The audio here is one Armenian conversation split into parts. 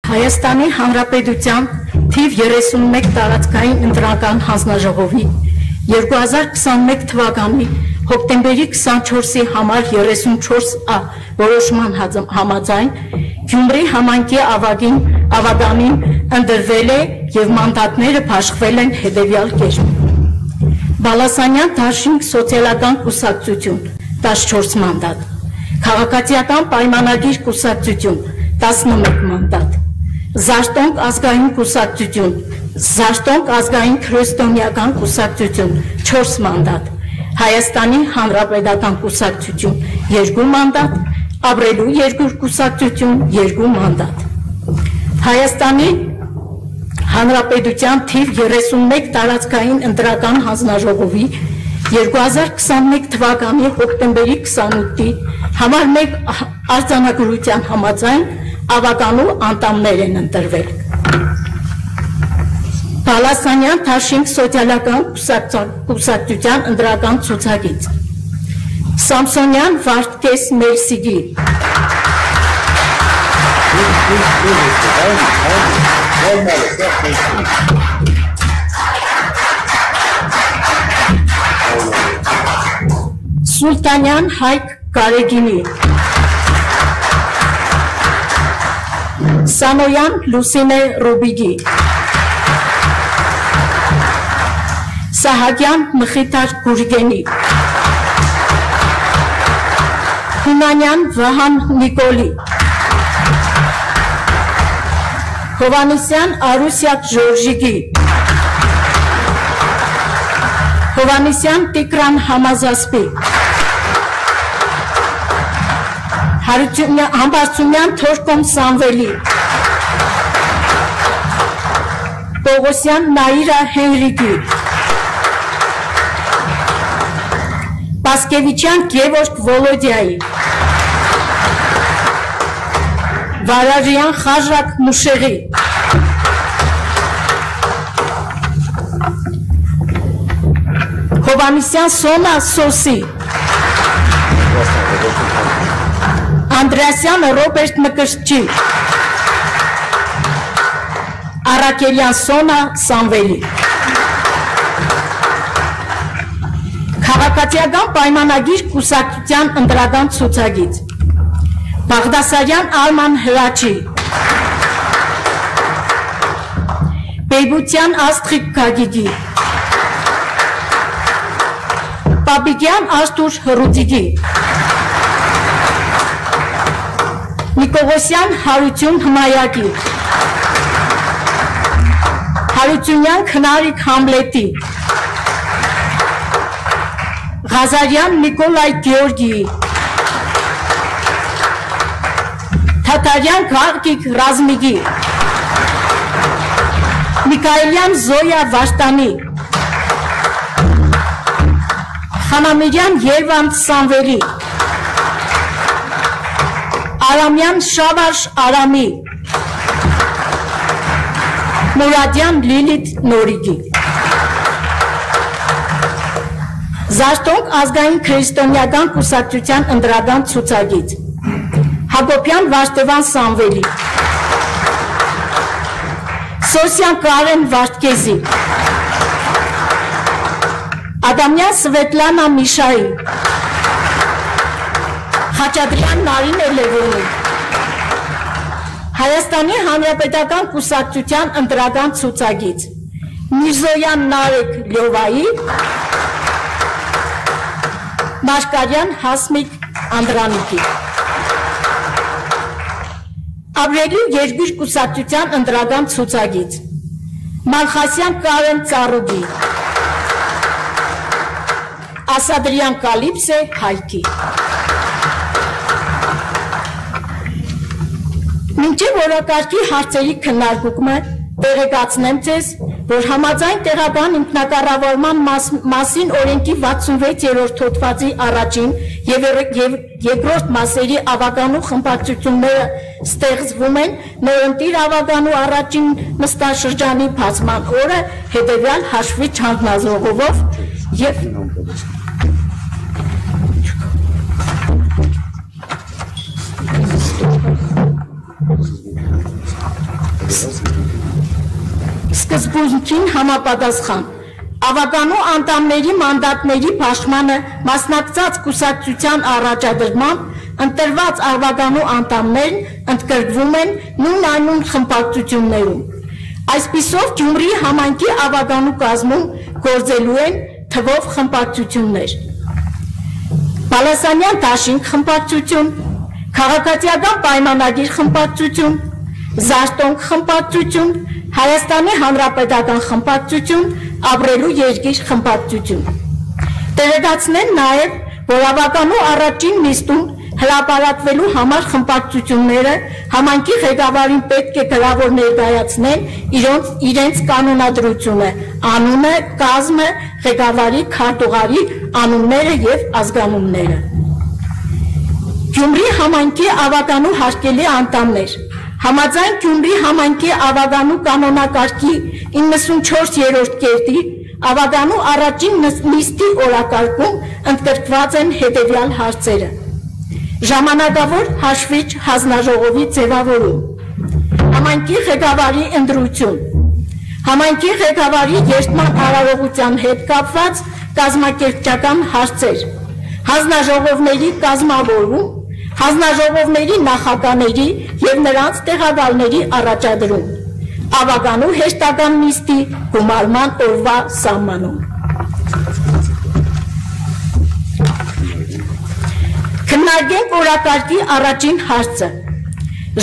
Հայաստանի Հանրապետության թիվ 31 տարածքային ընտրական հանձնաժողովի 2021 թվականի հոկտեմբերի 24-ի համար 34A որոշման համաձայն Գյումրի համայնքի ավագանին ընդրվել է և մանդատները բաշխվել են հետևյալ կերպ. Բալասանյան Դաշինք սոցիալական կուսակցություն 14 մանդատ, Քաղաքացիական պայմանագիր կուսակցություն 11 մանդատ, Զարթոնք ազգային կուսակցություն, Զարթոնք ազգային քրիստոնեական կուսակցություն 4 մանդատ, Հայաստանի Հանրապետական կուսակցություն 2 մանդատ, Ապրելու երկրորդ կուսակցություն 2 մանդատ։ Հայաստանի Հանրապետության թիվ 31 տարածքային ընտրական հանձնաժողովի 2021 թվականի հոկտեմբերի 28-ի համար 1 արձանագրության համաձայն ավականու անդամներ են ընտրվել. Բալասանյան Դաշինք սոցիալական կուսակցության ընտրական ցուցակից Սամսոնյան Վարդգես Մելսիգի Սուլտանյան Հայկ Գարեգինի Սանոյան Լուսինե Ռոբիգի Սահակյան Մխիթար Գուրգենի Հունանյան Վահան Նիկոլի Հովանեսյան Արուսյակ Ժորժիգի Հովանեսյան Տիկրան Համազասպի Համբարձումյան Թորկոմ Սամվելի Պողոսյան Նաիրա Հենրիկի Պասկևիչյան Գևորգ Վոլոդյայի Վարարյան Խաժակ Մուշեղի Հովանեսյան Սոնա Սոսի Անդրեասյան Ռոբերտ Մկրտչի Արաքելյան Սոնա Սամվելի Քաղաքացիական պայմանագիր կուսակցության ընտրական ցուցակից Բաղդասարյան Արման Հրաչի Բեյբության Աստրիկ Գագիգի Պապիկյան Արտուր Հռուտիգի Նիկողոսյան Հարություն Հմայակի Հարությունյան Քնարիկ Համլետի Ղազարյան Նիկոլայ Գեորգիի Թաթարյան Գաղկիկ Ռազմիգի Միքայելյան Զոյա Վաշտանի Խանամիրյան Երվանդ Սամվելի Արամյան Շավարժ Արամի Մուրադյան Լիլիթ Նորիգի Զարթոնք ազգային քրիստոնեական կուսակցության ընտրական ցուցակից Հակոբյան Վարդևան Սամվելի Սոսյան Կարեն Վարդգեզի Ադամյան Սվետլանա Միշայի Խաչատրյան Նարինե Լևոնի Հայաստանի Հանրապետական կուսակցության ընտրական ցուցակից Միրզոյան Նարեկ Լյովայի Մաշկարյան Հասմիկ Անդրանիկի Ապրելու երկիր կուսակցության ընտրական ցուցակից Մալխասյան Կարեն Ծառուգի Ասադրյան Կալիպսե Հայքի Մինչև օրակարգի հարցերի քննարկումը տեղեկացնեմ ձեզ, որ համաձայն տեղական ինքնակառավարման մասին օրենքի 66-րդ հոդվածի առաջին և երկրորդ մասերի ավականու խմբակցությունները ստեղծվում են նորընտիր ավականու առաջին նստաշրջանի բացման օրը հետևյալ հաշվի հանձնաժողովով և Սկզբունքին համապատասխան ավականու անդամների մանդատների փոխմանը մասնակցած կուսակցության առաջադրմամբ ընտրված ավականու անդամներն ընդգրկվում են նույն խմբակցություններում։ Այսպիսով Գյումրի համայնքի ավականու կազմում գործելու են թվով խմբակցություններ։ Պալասանյան Դաշինք խմբակցություն, Քաղաքացիական պայմանագիր խմբակցություն, Զարտոնք խմբակցություն, Հայաստանի Հանրապետական խմբակցություն, Ապրելու երկիր խմբակցություն։ Տեղեկացնեն նաև, որ ավականու առաջին նիստում հրապարակվելու համար խմբակցությունները համայնքի ղեկավարին պետք է գրավոր ներկայացնեն իրենց կանոնադրությունը, անունը, կազմը, ղեկավարի, քարտուղարի անունները եւ ազգանունները։ Գյումրի համայնքի ավականու հարկելի անդամներ Համաձայն Գյումրի համայնքի ավականու կանոնակարգի 94-րդ կետի ավականու առաջին նիստի օրակարգում ընդգրկված են հետևյալ հարցերը. Ժամանակավոր հաշվիչ հանձնաժողովի ձևավորում, համայնքի ղեկավարի ընտրություն, համայնքի ղեկավարի երդման արարողության հետ կապված կազմակերպչական հարցեր, հանձնաժողովների կազմավորում, հանձնաժողովների նախագահների և նրանց տեղակալների առաջադրում, ավականու հեշտական նիստի գումարման օրվա սահմանում։ Քննարկենք օրակարգի առաջին հարցը,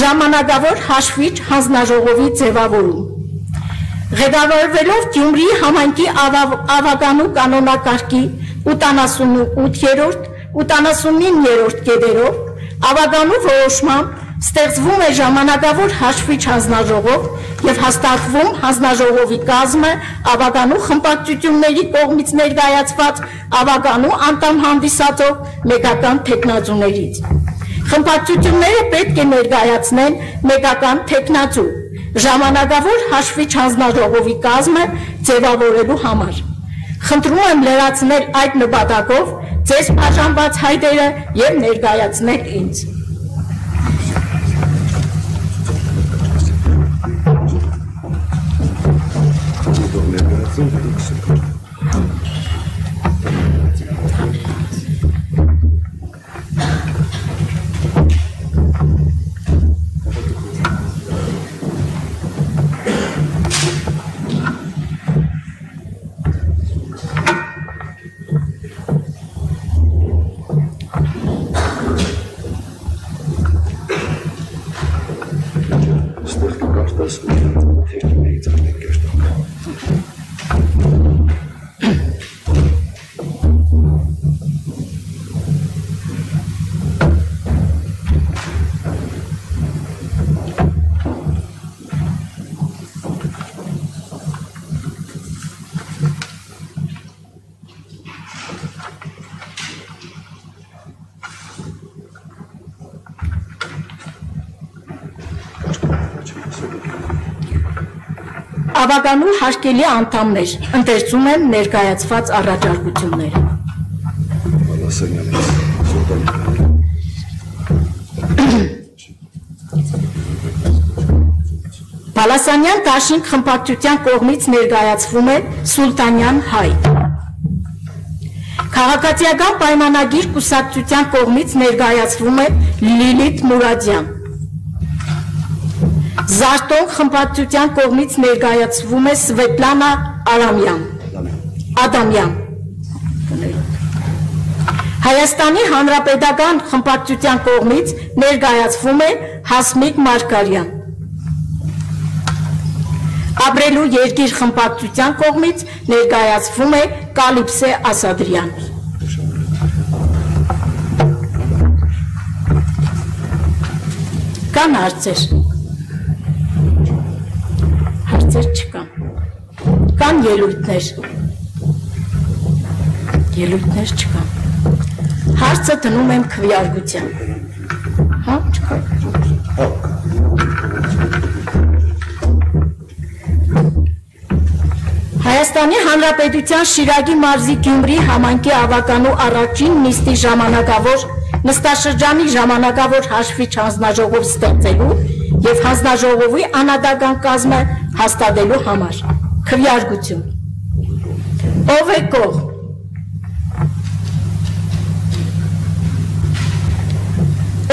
ժամանակավոր հաշվիչ հանձնաժողովի ձևավորում։ Ղեկավարվելով Գյումրի համայնքի ավականու կանոնակարգի 88-րդ, 89-րդ կետերով ավականու որոշմամբ ստեղծվում է ժամանակավոր հաշվիչ հանձնաժողով և հաստատվում հանձնաժողովի կազմը ավականու խմբակցությունների կողմից ներկայացված ավականու անդամ հանդիսացող մեկական թեկնածուներից։ Խմբակցությունները պետք է ներկայացնեն մեկական թեկնածու ժամանակավոր հաշվիչ հանձնաժողովի կազմը ձևավորելու համար։ Խնդրում եմ լրացնել այդ նպատակով ձեզ բաժանված հայտերը և ներկայացնել ինձ։ Ավականու հարկելի անդամներ ընթերցում են ներկայացված առաջարկությունները։ Պալասանյան Դաշինք խմբակցության կողմից ներկայացվում է Սուլտանյան Հայ։ Քաղաքացիական պայմանագիր կուսակցության կողմից ներկայացվում է Լիլիթ Մուրադյան։ Զարտոնք խմբակցության կողմից ներկայացվում է Սվետլանա Ադամյան։ Հայաստանի Հանրապետական խմբակցության կողմից ներկայացվում է Հասմիկ Մարգարյան։ Ապրելու երկիր խմբակցության կողմից ներկայացվում է Կալիպսե Ասադրյան։ Կան հարցեր։ Հարցեր չկան։ Կան ելույթներ։ Ելույթներ չկան։ Հարցը դնում եմ քվեարկության։ Հա, չկա։ Հայաստանի Հանրապետության Շիրակի մարզի Գյումրի համայնքի ավականու առաջին նիստի ժամանակավոր նստաշրջանի ժամանակավոր հաշվիչ հանձնաժողով ստեղծելու եւ հանձնաժողովի անհատական կազմը հաստատելու համար։ Քվեարկություն։ Ով է կողմ։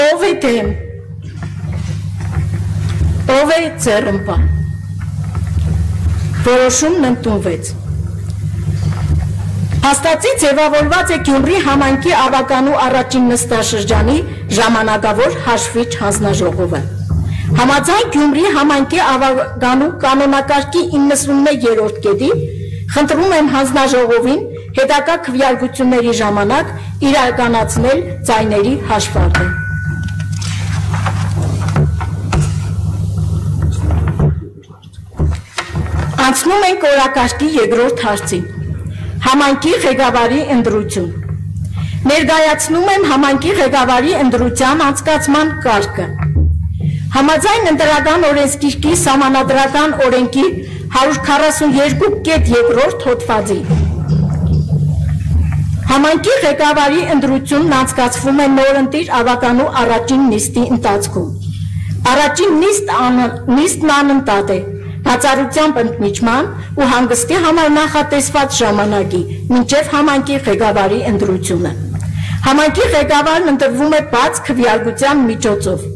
Ով է դեմ։ Ով է ձեռնպահ։ Որոշումն ընդունվեց։ Փաստացի ձևավորված է Գյումրի համայնքի ավականու առաջին նստաշրջանի ժամանակավոր հաշվիչ հանձնաժողովը։ Համաձայն Գյումրի համայնքի ավականու կանոնակարգի 91-րդ կետի խնդրում եմ հանձնաժողովին հետագա քվեարկությունների ժամանակ իրականացնել ձայների հաշվարկը։ Անցնում ենք օրակարգի երկրորդ հարցին։ Համայնքի ղեկավարի ընտրություն։ Ներկայացնում եմ համայնքի ղեկավարի ընտրության անցկացման կարգը։ Համաձայն ընտրական օրենսգիրքի սահմանադրական օրենքի 142.2 հոդվածի համայնքի ղեկավարի ընտրությունն անցկացվում է նորընտիր ավականու առաջին նիստի ընթացքում։ Առաջին նիստն անընդհատ է բացառությամբ ընդմիջման ու հանգստի համար նախատեսված ժամանակի մինչև համայնքի ղեկավարի ընտրությունը։ Համայնքի ղեկավարն ընտրվում է բաց քվեարկության միջոցով։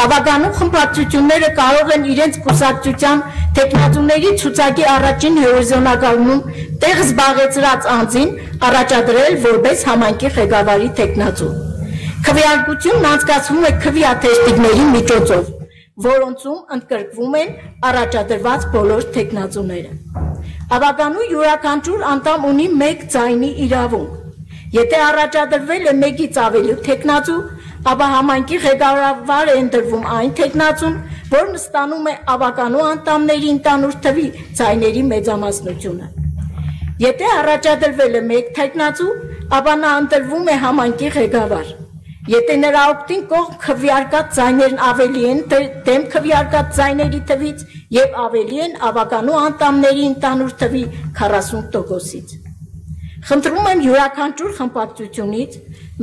Ավականու խմբակցությունները կարող են իրենց կուսակցության թեկնածուների ցուցակի առաջին հորիզոնականում տեղ զբաղեցրած անձին առաջադրել որպես համայնքի ղեկավարի թեկնածու։ Քվեարկությունն անցկացվում է քվեաթերթիկների միջոցով, որոնցում ընդգրկվում են առաջադրված բոլոր թեկնածուները։ Ավականու յուրաքանչյուր անդամ ունի մեկ ձայնի իրավունք։ Եթե առաջադրվել է մեկից ավելի թեկնածու, ապա համայնքի ղեկավար է ընտրվում այն թեկնածուն, որն ստանում է ավականու անդամների ընդհանուր թվի ձայների մեծամասնությունը։ Եթե առաջադրվել է մեկ թեկնածու, ապա նա ընտրվում է համայնքի ղեկավար։ Եթե նրա օգտին կողմ քվեարկած ձայներն ավելի են դեմ քվեարկած ձայների թվից եւ ավելի են ավականու անդամների ընդհանուր թվի 40%-ից։ Խնդրում եմ յուրաքանչյուր խմբակցությունից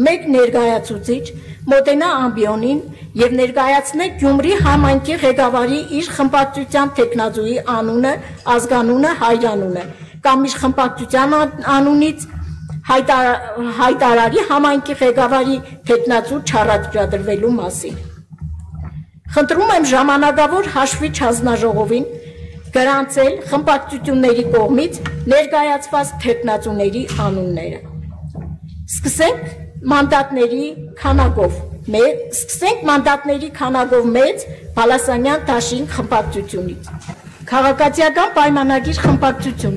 մեկ ներկայացուցիչ մոտենա ամբիոնին եւ ներկայացնե Գյումրի համայնքի ղեկավարի իր խմբակցության թեկնածուի անունը, ազգանունը, հայրանունը կամ իր խմբակցության անունից հայտարարի համայնքի ղեկավարի թեկնածու չառաջադրվելու մասին։ Խնդրում եմ ժամանակավոր հաշվիչ հանձնաժողովին գրանցել խմբակցությունների կողմից ներկայացված թեկնածուների անունները։ Սկսենք մանդատների քանակով մեծ Բալասանյան Դաշին խմբակցությունից։ Քաղաքացիական պայմանագիր խմբակցություն։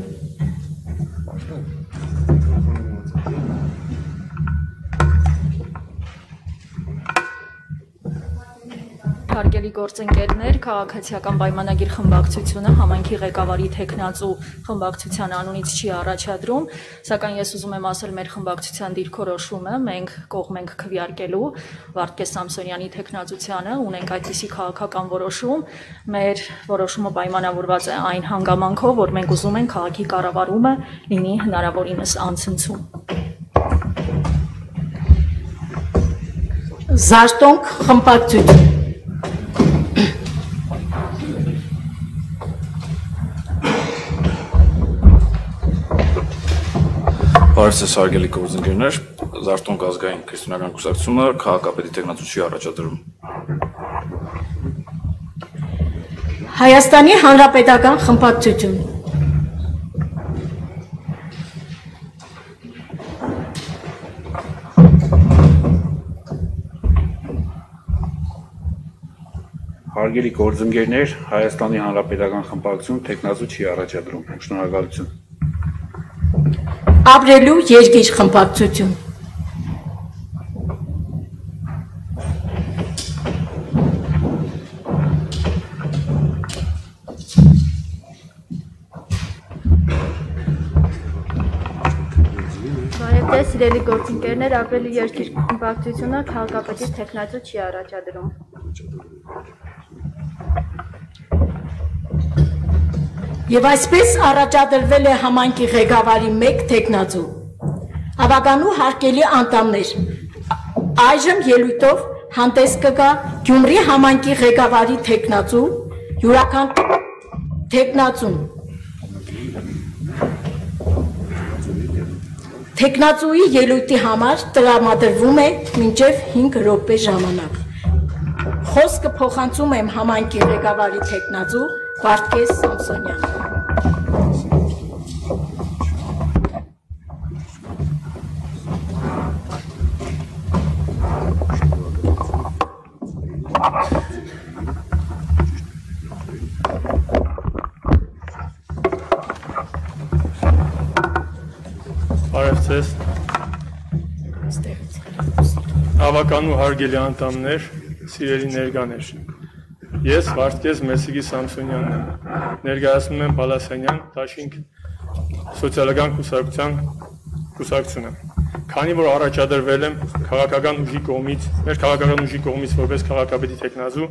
Հարգելի գործընկերներ, քաղաքացիական պայմանագիր խմբակցությունը համայնքի ղեկավարի թեկնածու խմբակցության անունից չի առաջադրում, սակայն ես ուզում եմ ասել մեր խմբակցության դիրքորոշումը, մենք կողմ ենք քվեարկելու Վարդգես Սամսոնյանի թեկնածությանը, ունենք այդպիսի քաղաքական որոշում, մեր որոշումը պայմանավորված է այն հանգամանքով, որ մենք ուզում ենք քաղաքի կառավարումը լինի հնարավորինս անցնցում։ Զարթոնք խմբակցություն։ Բարև հարգելի գործընկերներ, Զարթոնք ազգային քրիստոնեական կուսակցությունը քաղաքապետի թեկնածու չի առաջադրում։ Հայաստանի Հանրապետական խմբակցություն։ Հարգելի գործընկերներ, Հայաստանի Հանրապետական խմբակցություն թեկնածու չի առաջադրում։ Շնորհակալություն։ Ապրելու երկիր խմբակցություն։ Բարև ձեզ, սիրելի գործընկերներ, ապրելու երկիր խմբակցությունը քաղաքապետի թեկնածու չի առաջադրում։ Եվ այսպես առաջադրվել է համայնքի ղեկավարի մեկ թեկնածու։ Ավականու հարգելի անդամներ, այժմ ելույթով հանդես կգա Գյումրի համայնքի ղեկավարի թեկնածու յուրական թեկնածուն Թեկնածուի ելույթի համար տրամադրվում է մինչև 5 րոպե ժամանակ։ Խոսքը փոխանցում եմ համայնքի ղեկավարի թեկնածու Վարդգես Սամսոնյանին։ Բարև Հավական ու հարգելի անդամներ, սիրելի ներկաներ։ Ես Վարդգես Մեսիգի Սամսոնյանն եմ, ներկայացնում եմ Պալասանյան Դաշինք սոցիալական կուսակցությունը։ Քանի որ առաջադրվել եմ քաղաքական ուժի կողմից որպես քաղաքապետի թեկնածու,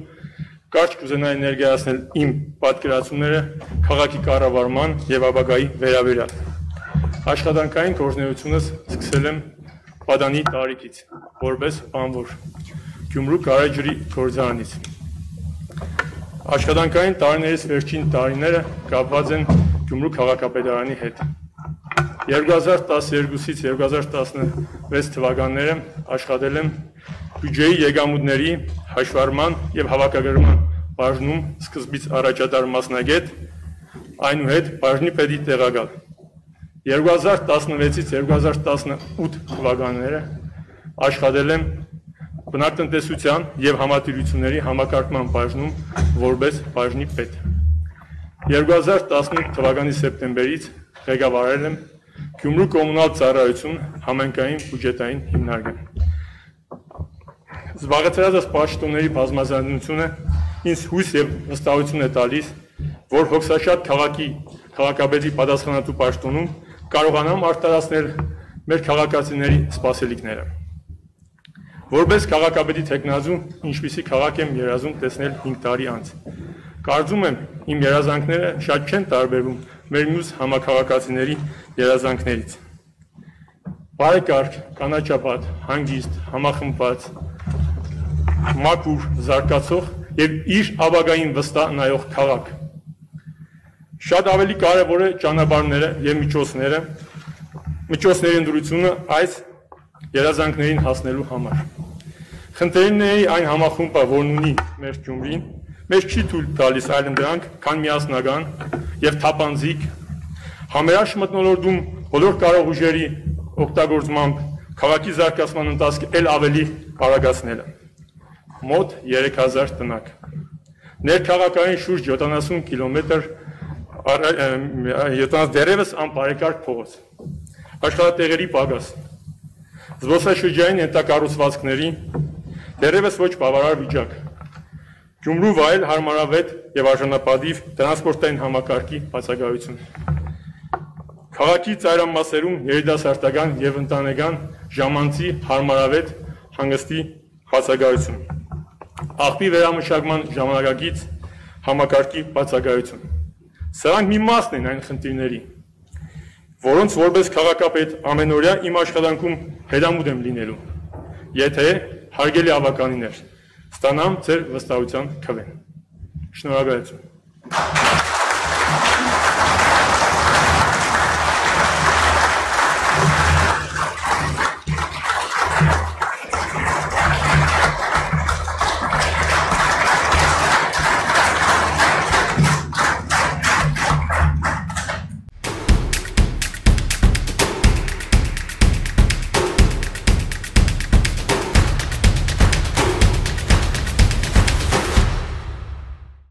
կարճ կուզենայի ներկայացնել իմ պատկերացումները քաղաքի կառավարման եւ ապագայի վերաբերյալ։ Աշխատանքային գործունեությունս սկսել եմ Պատանի տարիքից, որպես բանվոր, Գյումրու Կարաջրի գործարանից։ Աշխատանքային տարիներից վերջին տարիները կապված են Գյումրու քաղաքապետարանի հետ։ 2012-ից 2016 թվականները աշխատել եմ բյուջեի եկամուտների հաշվառման եւ հավաքագրման բաժնում սկզբից առաջատար մասնագետ, այնուհետ բաժնի պետի տեղակալ։ 2016-ից 2018 թվականները աշխատել եմ բնակարանտնտեսության եւ համատիրությունների համակարգման բաժնում որպես բաժնի պետ։ 2018 թվականի սեպտեմբերից ղեկավարել եմ Գյումրու կոմունալ ծառայություն համայնքային բյուջետային հիմնարկը։ Զբաղեցրած պաշտոնների բազմազանությունը ինձ հույս եւ վստահություն է տալիս, որ հոգսաշատ քաղաքապետի պատասխանատու պաշտոնում կարողանամ արտարացնել մեր քաղաքացիների սպասելիքները։ Որպես քաղաքապետի թեկնածու, ինչպիսի քաղաք եմ երազում տեսնել 5 տարի անց։ Կարծում եմ, իմ երազանքները շատ չեն տարբերվում մեր մյուս համաքաղաքացիների երազանքներից։ Բարեկարգ, կանաչապատ, հանգիստ, համախմբված, մաքուր, զարգացող եւ իր ապագային վստահ նայող քաղաք։ Շատ ավելի կարևոր է ճանապարհները եւ միջոցների ընդրությունը այս երազանքներին հասնելու համար։ Խնդիրների այն համախումբը, որն ունի մեր Գյումրին, մեզ չի թույլ տալիս այլ դրանք, քան միասնական եւ թափանցիկ համերաշխ մթնոլորտում բոլոր կարող ուժերի օգտագործմամբ քաղաքի զարգացման ընթացքը ել ավելի արագացնելը։ Մոտ 3000 տնակ։ Ներքաղաքային շուրջ 70 կիլոմետր դերևս անբարեկարգ փողոց, աշխատատեղերի պակաս, զբոսաշրջային ենթակառուցվածքների դերևս ոչ բավարար վիճակ, Գյումրու վայել հարմարավետ եւ արժանապատիվ տրանսպորտային համակարգի բացակայություն, քաղաքի ծայրամասերում երիտասարդական եւ ընտանեկան ժամանցի հարմարավետ հանգստի բացակայություն, աղբի վերամշակման ժամանակակից համակարգի բացակայություն։ Սրանք մի մասն են այն խնդիրների, որոնց որպես քաղաքապետ ամենօրյա իմ աշխատանքում հետամուտ եմ լինելու, եթե հարգելի ավականիներ, ստանամ ձեր վստահության քվեն։ Շնորհակալություն։